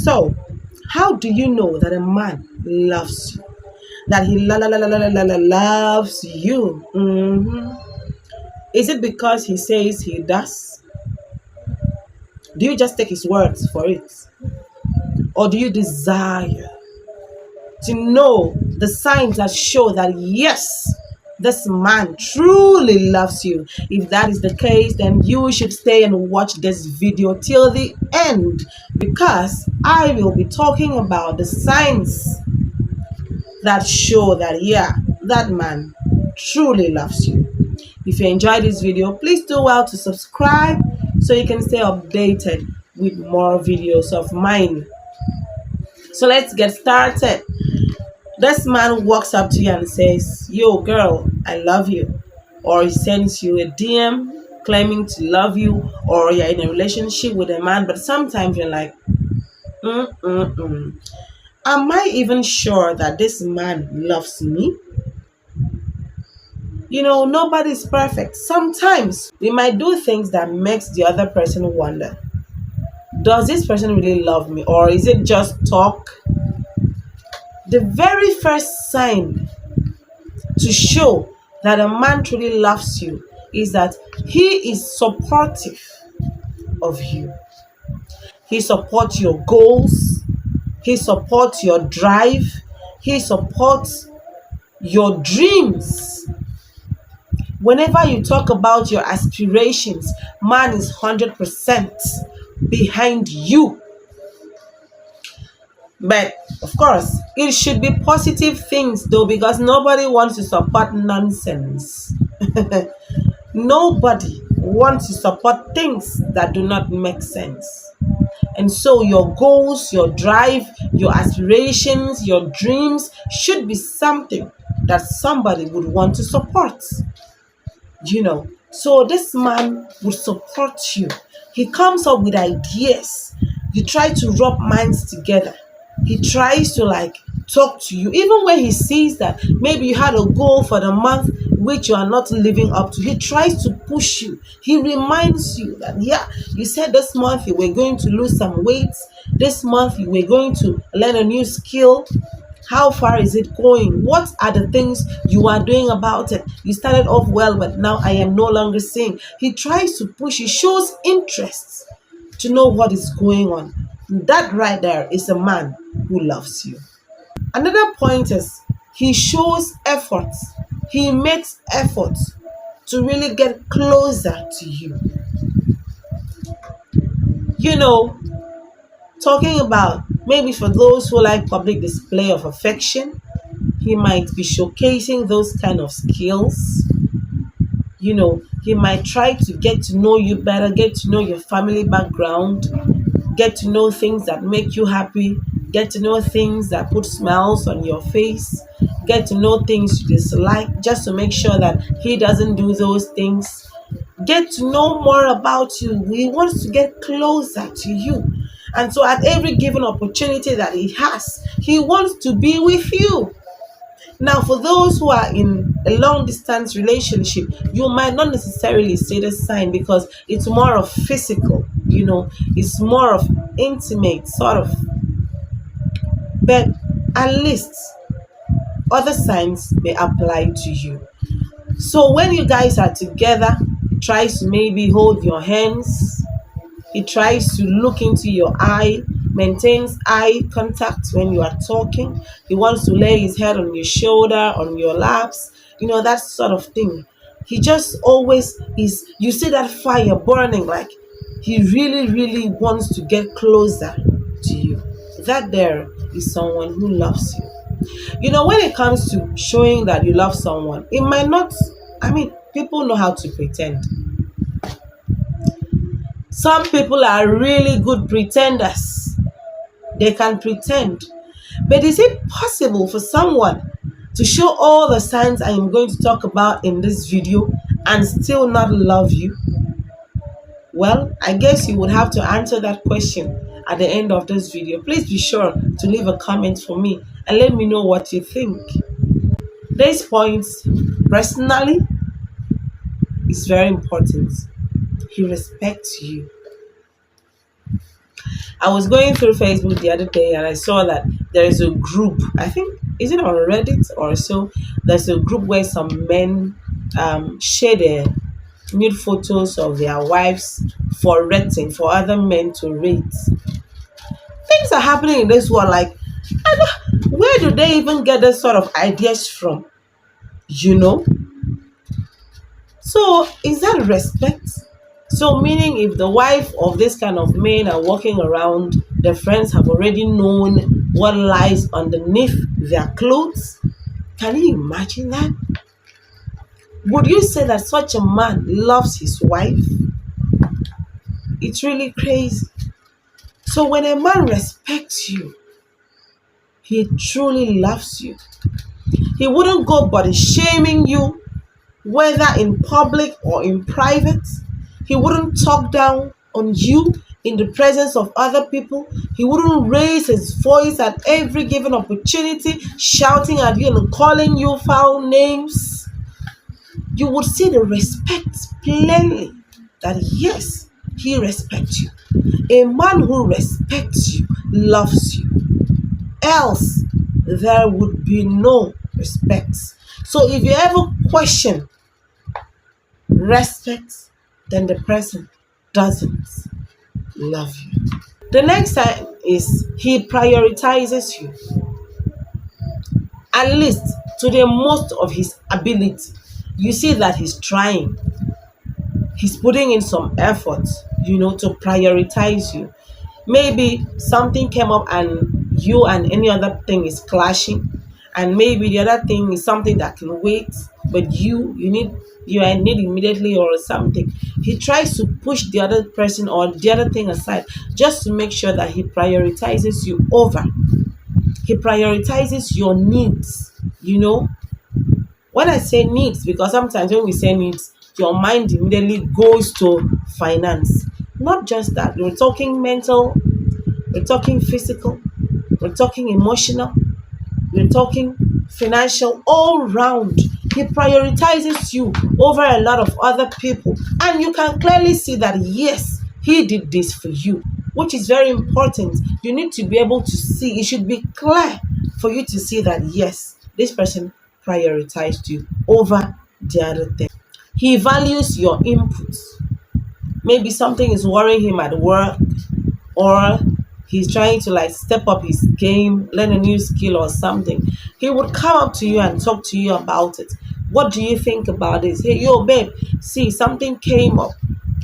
So, how do you know that a man loves you? That he loves you? Is it because he says he does? Do you just take his words for it? Or do you desire to know the signs that show that yes, this man truly loves you? If that is the case, then you should stay and watch this video till the end, because I will be talking about the signs that show that yeah, that man truly loves you. If you enjoyed this video, please do well to subscribe so you can stay updated with more videos of mine. So let's get started. This man walks up to you and says, "Yo, girl, I love you." Or he sends you a DM claiming to love you, or you're in a relationship with a man, but sometimes you're like, am I even sure that this man loves me? You know, nobody's perfect. Sometimes we might do things that makes the other person wonder, does this person really love me, or is it just talk? The very first sign to show that a man truly loves you is that he is supportive of you. He supports your goals. He supports your drive. He supports your dreams. Whenever you talk about your aspirations, man is 100% behind you. But of course, it should be positive things though, because nobody wants to support nonsense. Nobody wants to support things that do not make sense. And so your goals, your drive, your aspirations, your dreams should be something that somebody would want to support. You know, so this man will support you. He comes up with ideas. You try to rub minds together. He tries to like talk to you, even when he sees that maybe you had a goal for the month which you are not living up to. He tries to push you. He reminds you that yeah, you said this month you were going to lose some weight, this month you were going to learn a new skill. How far is it going? What are the things you are doing about it? You started off well, but now I am no longer seeing. He tries to push, he shows interest to know what is going on. That right there is a man who loves you. Another point is he shows effort. He makes effort to really get closer to you. You know, talking about maybe for those who like public display of affection, he might be showcasing those kind of skills. You know, he might try to get to know you better, get to know your family background, get to know things that make you happy, get to know things that put smiles on your face, get to know things you dislike, just to make sure that he doesn't do those things. Get to know more about you. He wants to get closer to you. And so at every given opportunity that he has, he wants to be with you. Now, for those who are in a long distance relationship, you might not necessarily see the sign because it's more of physical, you know, it's more of intimate sort of. But at least other signs may apply to you. So when you guys are together, he tries to maybe hold your hands. He tries to look into your eye, maintains eye contact when you are talking. He wants to lay his head on your shoulder, on your laps, you know, that sort of thing. He just always is, you see that fire burning, like he really, really wants to get closer to you. That there is someone who loves you. You know, when it comes to showing that you love someone, it might not, people know how to pretend. Some people are really good pretenders. They can pretend. But is it possible for someone to show all the signs I am going to talk about in this video and still not love you? Well, I guess you would have to answer that question at the end of this video. Please be sure to leave a comment for me and let me know what you think. This point, personally, is very important. He respects you. I was going through Facebook the other day and I saw that there is a group, I think, is it on Reddit or so? There's a group where some men share their nude photos of their wives for rating, for other men to rate. Things are happening in this world, like, where do they even get this sort of ideas from? You know? So, is that respect? So, meaning if the wife of this kind of men are walking around, the friends have already known what lies underneath their clothes. Can you imagine that? Would you say that such a man loves his wife? It's really crazy. So, when a man respects you, he truly loves you. He wouldn't go body shaming you, whether in public or in private. He wouldn't talk down on you in the presence of other people. He wouldn't raise his voice at every given opportunity, shouting at you and calling you foul names. You would see the respect plainly that yes, he respects you. A man who respects you loves you. Else, there would be no respect. So if you ever question respect, then the person doesn't love you. The next time is he prioritizes you, at least to the most of his ability. You see that he's trying, he's putting in some effort, to prioritize you. Maybe something came up and you and any other thing is clashing, and maybe the other thing is something that can wait, but you are in need immediately or something. He tries to push the other person or the other thing aside just to make sure that he prioritizes you over. He prioritizes your needs. When I say needs, because sometimes when we say needs, your mind immediately goes to finance. Not just that, we're talking mental, we're talking physical, we're talking emotional, we're talking financial, all round. He prioritizes you over a lot of other people. And you can clearly see that, yes, he did this for you, which is very important. You need to be able to see, it should be clear for you to see that, yes, this person prioritized you over the other thing. He values your inputs. Maybe something is worrying him at work, or he's trying to like step up his game, learn a new skill or something. He would come up to you and talk to you about it. What do you think about this? Hey, yo, babe, see, something came up.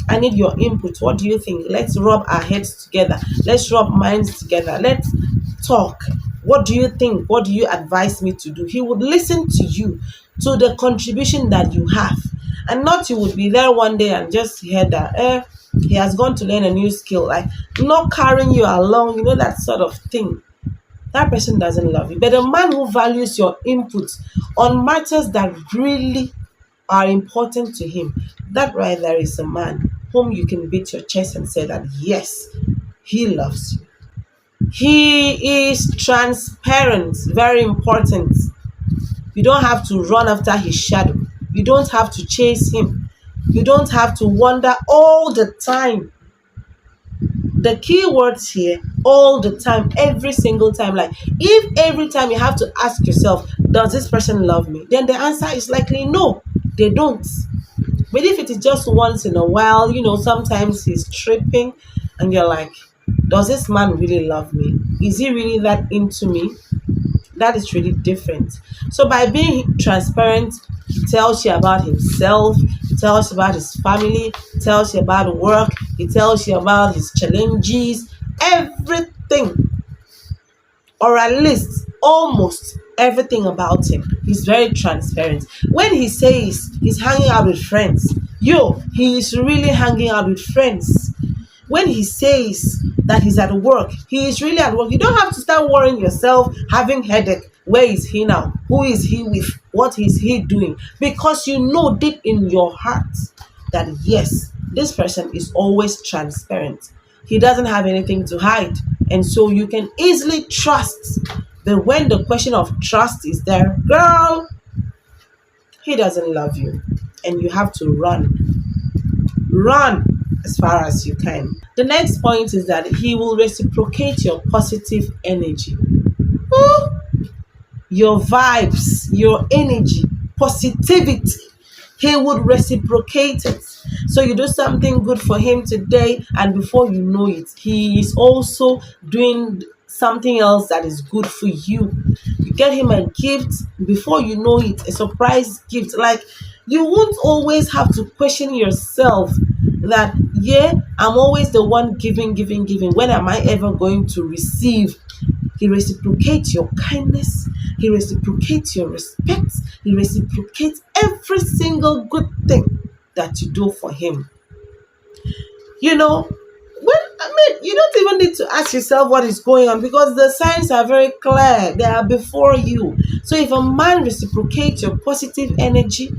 I need your input. What do you think? Let's rub our heads together. Let's rub minds together. Let's talk. What do you think? What do you advise me to do? He would listen to you, to the contribution that you have. And not you would be there one day and just hear that, he has gone to learn a new skill, like not carrying you along, that sort of thing. That person doesn't love you. But a man who values your input on matters that really are important to him, that right there is a man whom you can beat your chest and say that, yes, he loves you. He is transparent, very important. You don't have to run after his shadow. You don't have to chase him. You don't have to wonder all the time. The key words here, all the time, every single time. Like, if every time you have to ask yourself, does this person love me? Then the answer is likely no, they don't. But if it is just once in a while, sometimes he's tripping and you're like, does this man really love me? Is he really that into me? That is really different. So by being transparent, he tells you about himself, he tells you about his family, he tells you about work, he tells you about his challenges, everything, or at least almost everything about him. He's very transparent. When he says he's hanging out with friends, he is really hanging out with friends. When he says that he's at work, he is really at work. You don't have to start worrying yourself, having headache. Where is he now? Who is he with? What is he doing? Because you know deep in your heart that yes, this person is always transparent. He doesn't have anything to hide. And so you can easily trust. But when the question of trust is there, girl, he doesn't love you. And you have to run. Run. as far as you can. The next point is that he will reciprocate your positive energy. Ooh, your vibes, your energy, positivity. He would reciprocate it. So you do something good for him today, and before you know it, he is also doing something else that is good for you. You get him a gift, before you know it, a surprise gift. Like, you won't always have to question yourself that, yeah, I'm always the one giving, giving, giving. When am I ever going to receive? He reciprocates your kindness. He reciprocates your respect. He reciprocates every single good thing that you do for him. You know, you don't even need to ask yourself what is going on, because the signs are very clear. They are before you. So if a man reciprocates your positive energy,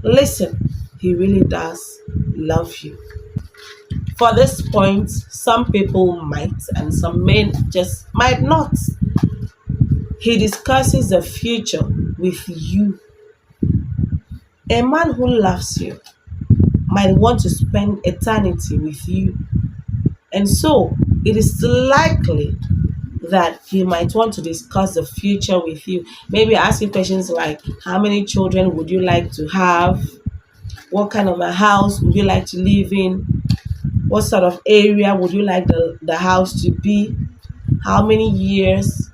listen, he really does love you. For this point, some people might and some men just might not. He discusses the future with you. A man who loves you might want to spend eternity with you. And so it is likely that he might want to discuss the future with you. Maybe ask you questions like, how many children would you like to have? What kind of a house would you like to live in? What sort of area would you like the house to be? How many years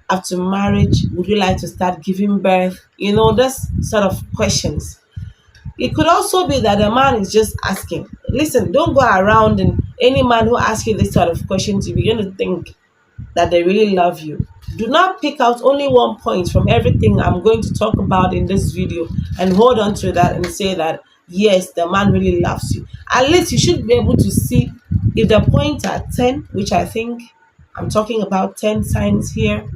after marriage would you like to start giving birth? You know, this sort of questions. It could also be that the man is just asking. Listen, don't go around, and any man who asks you this sort of questions, you begin to think that they really love you. Do not pick out only one point from everything I'm going to talk about in this video and hold on to that and say that, yes, the man really loves you. At least you should be able to see, if the points are 10, which I think I'm talking about 10 signs here,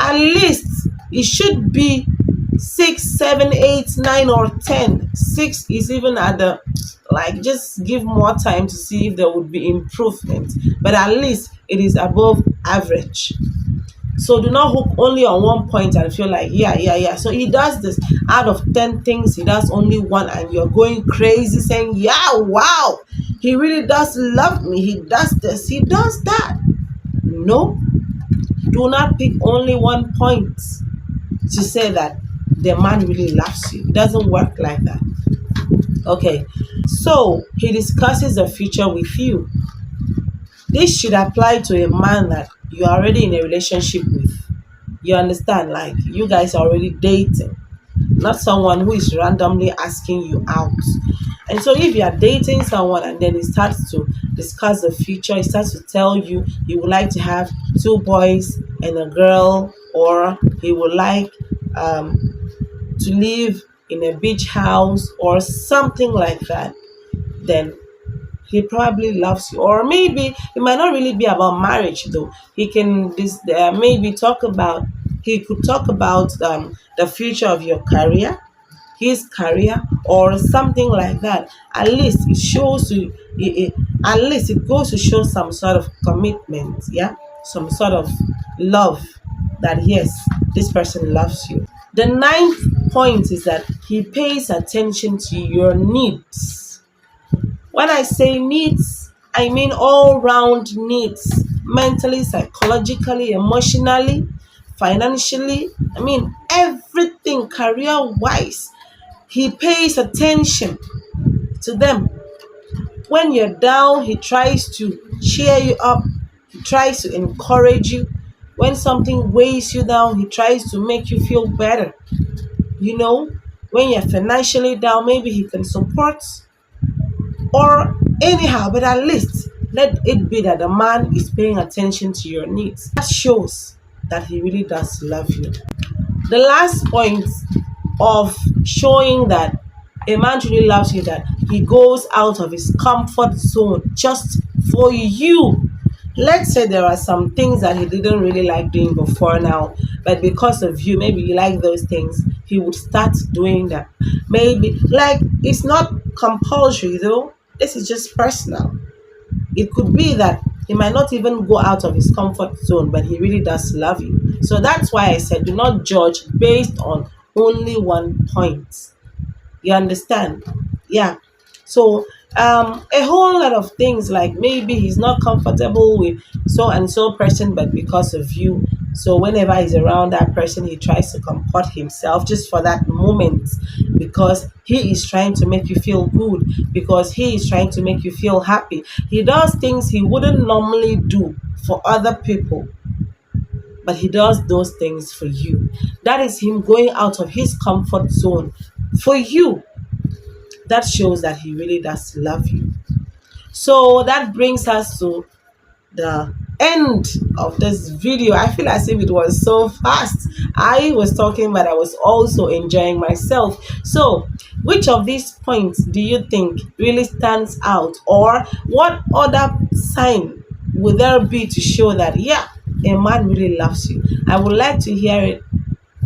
at least it should be 6, 7, 8, 9, or 10. 6 is even at the, like, just give more time to see if there would be improvement, but at least it is above average. So do not hook only on one point and feel like, yeah. So he does this. Out of 10 things, he does only one, and you're going crazy saying, yeah, wow, he really does love me. He does this, he does that. No, do not pick only one point to say that the man really loves you. It doesn't work like that. Okay, so he discusses the future with you. This should apply to a man that you are already in a relationship with. You understand? Like, you guys are already dating, not someone who is randomly asking you out. And so if you are dating someone and then he starts to discuss the future, he starts to tell you he would like to have 2 boys and a girl, or he would like to live in a beach house or something like that, then he probably loves you. Or maybe it might not really be about marriage though. He can maybe talk about, he could talk about the future of your career, his career, or something like that. At least it shows you, at least it goes to show some sort of commitment, yeah, some sort of love, that yes, this person loves you. The ninth point is that he pays attention to your needs. When I say needs, I mean all round needs: mentally, psychologically, emotionally, financially. I mean everything, career wise. He pays attention to them. When you're down, he tries to cheer you up, he tries to encourage you. When something weighs you down, he tries to make you feel better. You know, when you're financially down, maybe he can support, or anyhow, but at least let it be that the man is paying attention to your needs. That shows that he really does love you. The last point of showing that a man truly loves you, that he goes out of his comfort zone just for you. Let's say there are some things that he didn't really like doing before now, but because of you, maybe you like those things, he would start doing that. Maybe, like, it's not compulsory though, this is just personal. It could be that he might not even go out of his comfort zone, but he really does love you. So that's why I said, do not judge based on only one point. You understand? Yeah. So A whole lot of things, like maybe he's not comfortable with so and so person, but because of you, so whenever he's around that person, he tries to comport himself just for that moment, because he is trying to make you feel good, because he is trying to make you feel happy. He does things he wouldn't normally do for other people, but he does those things for you. That is him going out of his comfort zone for you. That shows that he really does love you. So that brings us to the end of this video. I feel as if it was so fast. I was talking, but I was also enjoying myself. So, which of these points do you think really stands out, or what other sign would there be to show that, yeah, a man really loves you? I would like to hear it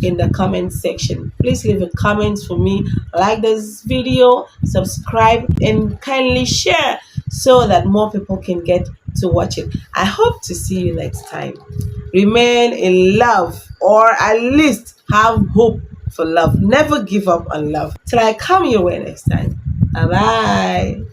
in the comment section. Please leave a comment for me, like this video, subscribe, and kindly share so that more people can get to watch it. I hope to see you next time. Remain in love, or at least have hope for love. Never give up on love. Till I come your way next time. Bye bye.